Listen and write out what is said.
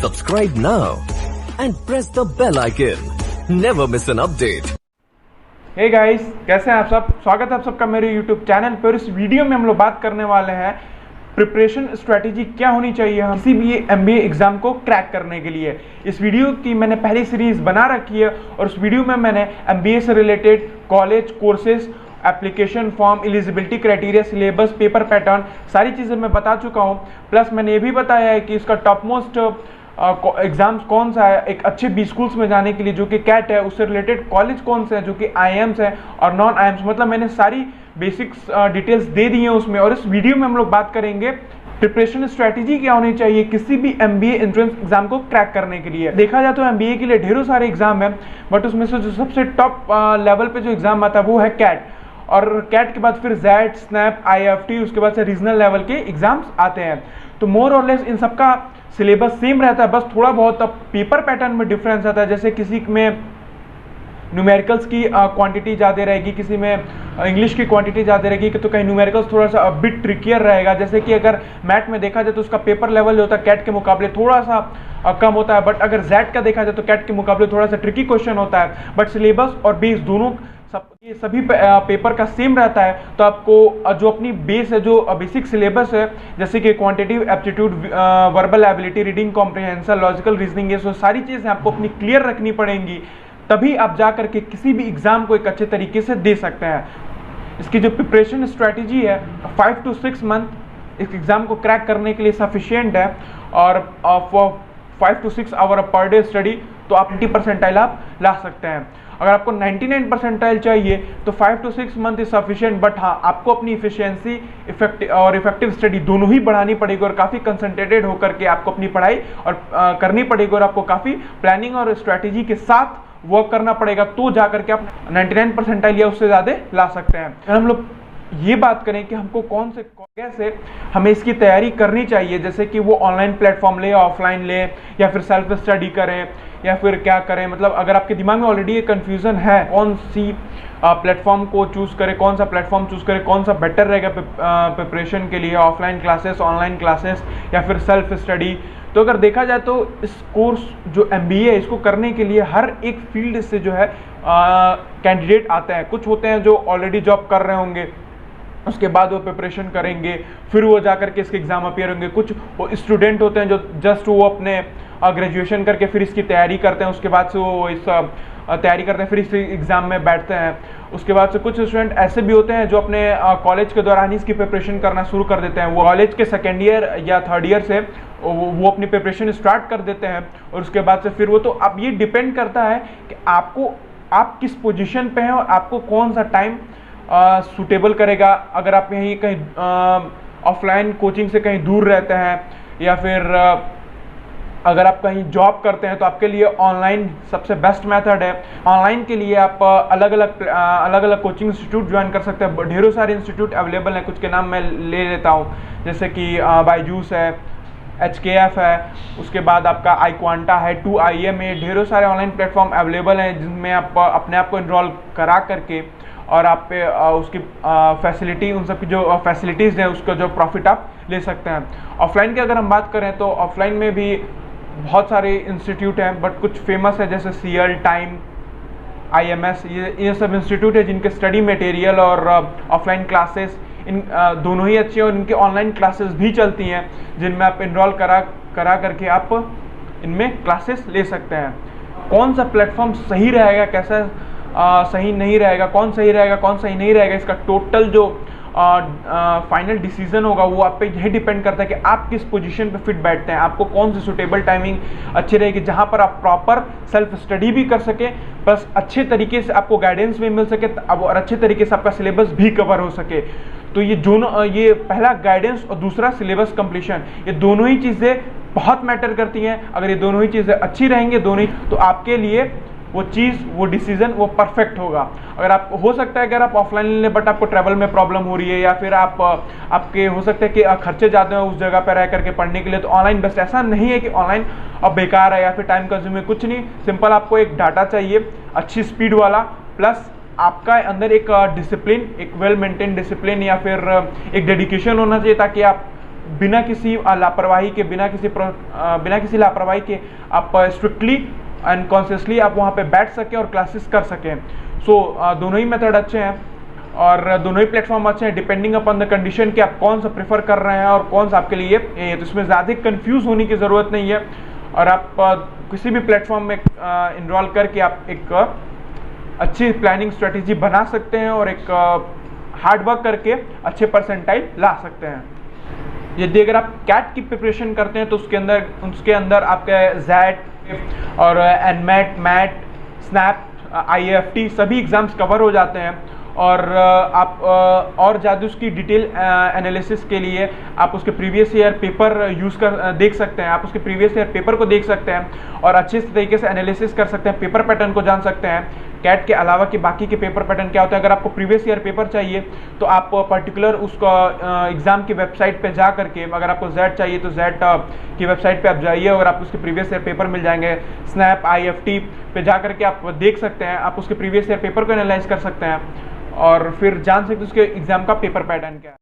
Subscribe now and press the bell icon. Never miss an update. Hey guys, कैसे हैं आप सब। स्वागत है आप सबका मेरे YouTube चैनल पर। इस वीडियो में हम लोग बात करने वाले हैं प्रिपरेशन स्ट्रेटेजी क्या होनी चाहिए हम किसी भी MBA एग्जाम को क्रैक करने के लिए। इस वीडियो की मैंने पहली सीरीज बना रखी है और उस वीडियो में मैंने MBA से related college courses, application form, eligibility criteria, syllabus, paper pattern सारी चीज़ें मैं बता चुका हूँ। प्लस मैंने ये भी बताया है कि इसका टॉप मोस्ट एग्जाम्स कौन सा है एक अच्छे बी स्कूल्स में जाने के लिए, जो कि कैट है। उससे रिलेटेड कॉलेज कौन से हैं, जो कि IIMs है और नॉन IIMs। मतलब मैंने सारी बेसिक्स डिटेल्स दे दी हैं उसमें। और इस वीडियो में हम लोग बात करेंगे प्रिपरेशन स्ट्रेटेजी क्या होनी चाहिए किसी भी MBA एंट्रेंस एग्जाम को क्रैक करने के लिए। देखा जाए तो MBA के लिए ढेरों सारे एग्जाम है, बट उसमें से जो सबसे टॉप लेवल पे जो एग्जाम आता है वो है कैट। और कैट के बाद फिर जेट, स्नैप, IIFT, उसके बाद से रीजनल लेवल के एग्जाम्स आते हैं। तो मोर और लेस इन सबका सिलेबस सेम रहता है, बस थोड़ा बहुत पेपर पैटर्न में डिफरेंस आता है। जैसे किसी में न्यूमेरिकल्स की क्वांटिटी ज़्यादा रहेगी, किसी में इंग्लिश की क्वांटिटी ज़्यादा रहेगी, तो कहीं न्यूमेरिकल्स थोड़ा सा बिट ट्रिकियर रहेगा। जैसे कि अगर मैथ में देखा जाए तो उसका पेपर लेवल जो होता है कैट के मुकाबले थोड़ा सा कम होता है, बट अगर जेट का देखा जाए तो कैट के मुकाबले थोड़ा सा ट्रिकी क्वेश्चन होता है। बट सिलेबस और बेस दोनों ये सभी पेपर का सेम रहता है। तो आपको जो अपनी बेस है, जो बेसिक सिलेबस है, जैसे कि quantitative aptitude, verbal ability, reading comprehension, logical reasoning, ये सारी चीज़ें आपको अपनी क्लियर रखनी पड़ेंगी, तभी आप जा करके किसी भी एग्जाम को एक अच्छे तरीके से दे सकते हैं। इसकी जो प्रिपरेशन स्ट्रैटेजी है 5 to 6 मंथ इस एग्ज़ाम को क्रैक करने के लिए सफिशिएंट है। और 5 to 6 hour per day study तो आप 90 परसेंटाइल आप ला सकते हैं। अगर आपको 99 परसेंटाइल चाहिए तो 5 to 6 month is sufficient. But हाँ, आपको अपनी इफिशियंसी इफेक्टिव स्टडी दोनों ही बढ़ानी पड़ेगी और काफ़ी कंसंट्रेटेड होकर के आपको अपनी पढ़ाई और करनी पड़ेगी, और आपको काफ़ी प्लानिंग और स्ट्रैटेजी के साथ वर्क करना पड़ेगा, तो जाकर के आप 99 परसेंटाइल या उससे ज़्यादा ला सकते हैं। अगर हम लोग ये बात करें कि हमको कैसे हमें इसकी तैयारी करनी चाहिए, जैसे कि वो ऑनलाइन प्लेटफॉर्म ले, ऑफलाइन ले, या फिर सेल्फ स्टडी करें, या फिर क्या करें। मतलब अगर आपके दिमाग में ऑलरेडी ये कन्फ्यूज़न है कौन सी प्लेटफॉर्म को चूज़ करें, कौन सा प्लेटफॉर्म चूज़ करें, कौन सा बेटर रहेगा प्रिपरेशन के लिए, ऑफलाइन क्लासेस, ऑनलाइन क्लासेस या फिर सेल्फ स्टडी। तो अगर देखा जाए तो इस कोर्स जो MBA है इसको करने के लिए हर एक फील्ड से जो है कैंडिडेट आते हैं। कुछ होते हैं जो ऑलरेडी जॉब कर रहे होंगे, उसके बाद वो प्रिपरेशन करेंगे, फिर वो जाकर के इसके एग्ज़ाम अपीयर होंगे। कुछ वो स्टूडेंट होते हैं जो जस्ट वो अपने ग्रेजुएशन करके फिर इसकी तैयारी करते हैं, उसके बाद से वो इस तैयारी करते हैं, फिर इस एग्ज़ाम में बैठते हैं। उसके बाद से कुछ स्टूडेंट ऐसे भी होते हैं जो अपने कॉलेज के दौरान ही इसकी प्रिपरेशन करना शुरू कर देते हैं। वो कॉलेज के सेकेंड ईयर या थर्ड ईयर से वो अपनी प्रिपरेशन स्टार्ट कर देते हैं, और उसके बाद से फिर वो, तो अब ये डिपेंड करता है कि आप किस पोजीशन पे हैं और आपको कौन सा टाइम सूटेबल करेगा। अगर आप यहीं कहीं ऑफलाइन कोचिंग से कहीं दूर रहते हैं, या फिर अगर आप कहीं जॉब करते हैं, तो आपके लिए ऑनलाइन सबसे बेस्ट मेथड है। ऑनलाइन के लिए आप अलग अलग कोचिंग इंस्टीट्यूट ज्वाइन कर सकते हैं। ढेरों सारे इंस्टीट्यूट अवेलेबल हैं, कुछ के नाम मैं ले लेता हूँ, जैसे कि बायजूस है, HKF है, उसके बाद आपका iQuanta है, 2IM है। ढेरों सारे ऑनलाइन प्लेटफॉर्म अवेलेबल हैं जिनमें आप अपने आप को इनरोल करा करके और आप पे उसकी फैसिलिटी, उन सब की जो फैसिलिटीज़ हैं उसका जो प्रॉफिट आप ले सकते हैं। ऑफलाइन की अगर हम बात करें तो ऑफलाइन में भी बहुत सारे इंस्टीट्यूट हैं, बट कुछ फेमस है जैसे CL, टाइम, IMS, ये सब इंस्टीट्यूट है जिनके स्टडी मटेरियल और ऑफलाइन क्लासेस इन दोनों ही अच्छे हैं। और इनके ऑनलाइन क्लासेस भी चलती हैं जिनमें आप इनरोल करा करके आप इनमें क्लासेस ले सकते हैं। कौन सा प्लेटफॉर्म सही रहेगा, कैसा सही नहीं रहेगा, कौन सही रहेगा, कौन सही नहीं रहेगा, इसका टोटल जो फाइनल डिसीजन होगा वो आप पे यही डिपेंड करता है कि आप किस पोजीशन पे फिट बैठते हैं, आपको कौन सी सुटेबल टाइमिंग अच्छी रहेगी जहां पर आप प्रॉपर सेल्फ स्टडी भी कर सके, प्लस अच्छे तरीके से आपको गाइडेंस भी मिल सके और अच्छे तरीके से आपका सिलेबस भी कवर हो सके। तो ये पहला गाइडेंस और दूसरा सिलेबस कंप्लीशन, ये दोनों ही चीज़ें बहुत मैटर करती हैं। अगर ये दोनों ही चीज़ें अच्छी रहेंगी तो आपके लिए वो डिसीजन वो परफेक्ट होगा। अगर आप हो सकता है अगर आप ऑफलाइन ले बट आपको ट्रैवल में प्रॉब्लम हो रही है, या फिर आपके हो सकता है कि खर्चे ज़्यादा हैं उस जगह पर रह करके पढ़ने के लिए, तो ऑनलाइन बेस्ट। ऐसा नहीं है कि ऑनलाइन अब बेकार है या फिर टाइम कंज्यूमिंग, कुछ नहीं। सिंपल आपको एक डाटा चाहिए अच्छी स्पीड वाला, प्लस आपका अंदर एक डिसिप्लिन, एक वेल मेंटेन डिसिप्लिन या फिर एक डेडिकेशन होना चाहिए, ताकि आप बिना किसी लापरवाही के, बिना किसी लापरवाही के आप स्ट्रिक्टली एंड कॉन्शियसली आप वहाँ पे बैठ सकें और क्लासेस कर सकें। सो दोनों ही मेथड अच्छे हैं और दोनों ही प्लेटफॉर्म अच्छे हैं, डिपेंडिंग अपॉन द कंडीशन कि आप कौन सा प्रेफर कर रहे हैं और कौन सा आपके लिए है। तो इसमें ज़्यादा कंफ्यूज होने की ज़रूरत नहीं है और आप किसी भी प्लेटफॉर्म में इनरोल करके आप एक अच्छी प्लानिंग स्ट्रेटेजी बना सकते हैं और एक हार्ड वर्क करके अच्छे परसेंटाइल ला सकते हैं। यदि अगर आप कैट की प्रिपरेशन करते हैं तो उसके अंदर आपके जैट और एनमेट, मैट, स्नैप, IAFT सभी एग्जाम्स कवर हो जाते हैं और आप और ज़्यादा उसकी डिटेल एनालिसिस के लिए आप उसके प्रीवियस ईयर पेपर देख सकते हैं। आप उसके प्रीवियस ईयर पेपर को देख सकते हैं और अच्छे तरीके से एनालिसिस कर सकते हैं, पेपर पैटर्न को जान सकते हैं। कैट के अलावा कि बाकी के पेपर पैटर्न क्या होता है, अगर आपको प्रीवियस ईयर पेपर चाहिए तो आप पर्टिकुलर उसका एग्ज़ाम की वेबसाइट पे जा करके, अगर आपको जेड चाहिए तो जेड की वेबसाइट पे आप जाइए और आप उसके प्रीवियस ईयर पेपर मिल जाएंगे। स्नैप, IFT पे जा करके आप देख सकते हैं, आप उसके प्रीवियस ईयर पेपर को एनालाइज कर सकते हैं और फिर जान सकते हैं उसके एग्ज़ाम का पेपर पैटर्न क्या है।